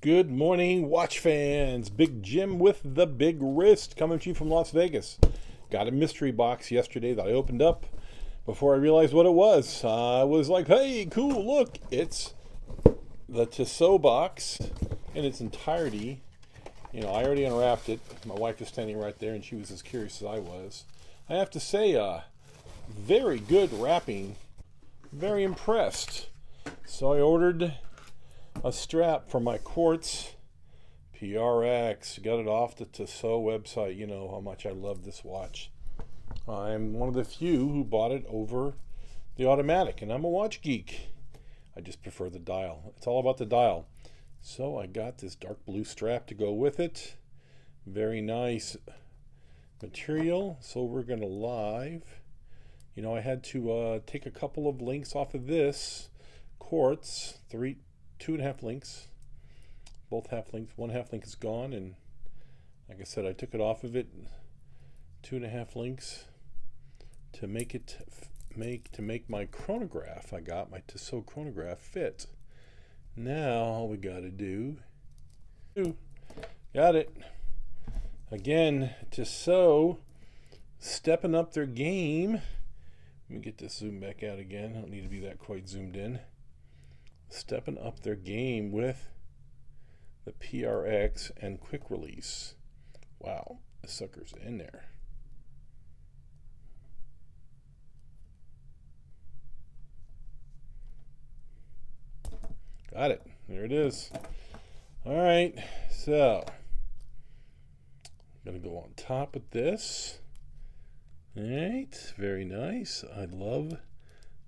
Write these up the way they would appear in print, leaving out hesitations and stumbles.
Good morning, watch fans. Big Jim with the big wrist coming to you from Las Vegas. Got a mystery box yesterday that I opened up before I realized what it was. I was like, hey, cool, look, it's the Tissot box in its entirety. You know, I already unwrapped it. My wife is standing right there and she was as curious as I was. I have to say, very good wrapping. Very impressed. So I ordered a strap for my quartz PRX. Got it off the Tissot website. You know how much I love this watch. I'm one of the few who bought it over the automatic, and I'm a watch geek. I just prefer the dial. It's all about the dial. So I got this dark blue strap to go with it. Very nice material. So we're going to live. You know, I had to take a couple of links off of this quartz, 2.5 links, both half links. One half link is gone, and like I said, I took it off of it. 2.5 links to make my chronograph. I got my Tissot chronograph fit. Now all we got to do, got it again. Tissot stepping up their game. Let me get this zoom back out again. I don't need to be that quite zoomed in. Stepping up their game with the PRX and quick release. Wow, the sucker's in there. Got it. There it is. All right, so I'm gonna go on top of this. All right, very nice. I love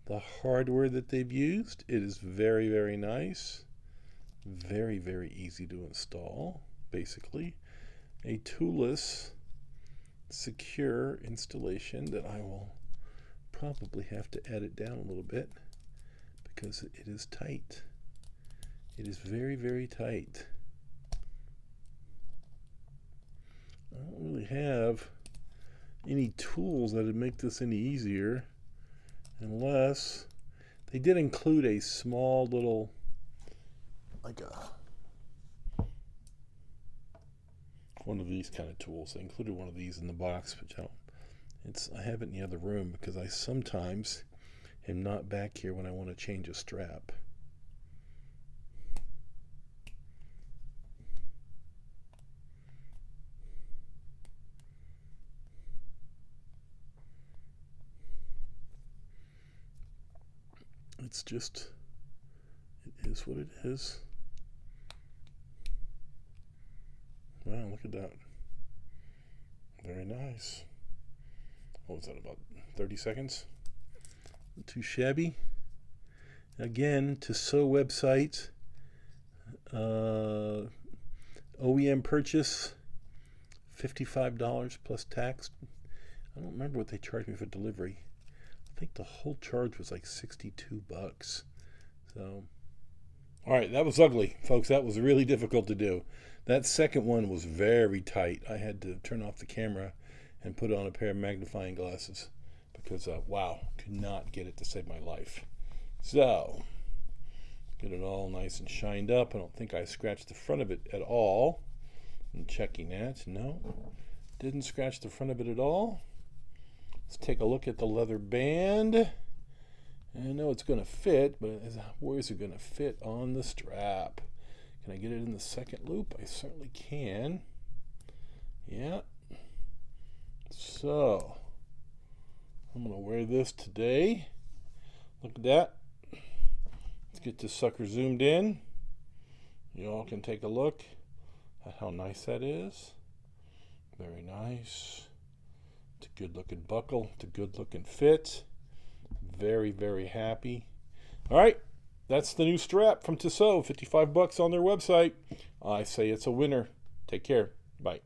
the hardware that they've used. It is very, very nice. Very, very easy to install. Basically, a toolless, secure installation that I will probably have to edit down a little bit because it is tight. It is very, very tight. I don't really have any tools that would make this any easier, unless they did include a small little, like one of these kind of tools. They included one of these in the box, but I have it in the other room because I sometimes am not back here when I want to change a strap. It's just, it is what it is. Wow, look at that. Very nice. What was that, about 30 seconds? Not too shabby. Again, Tissot website. OEM purchase, $55 plus tax. I don't remember what they charged me for delivery. I think the whole charge was like $62. So, all right, that was ugly, folks. That was really difficult to do. That second one was very tight. I had to turn off the camera and put on a pair of magnifying glasses because, wow, could not get it to save my life. So, get it all nice and shined up. I don't think I scratched the front of it at all. I'm checking that. No, didn't scratch the front of it at all. Let's take a look at the leather band. I know it's going to fit, but where is it going to fit on the strap? Can I get it in the second loop? I certainly can. Yeah. So, I'm going to wear this today. Look at that. Let's get this sucker zoomed in. You all can take a look at how nice that is. Very nice. It's a good looking buckle. It's a good looking fit. Very, very happy. All right. That's the new strap from Tissot. $55 on their website. I say it's a winner. Take care. Bye.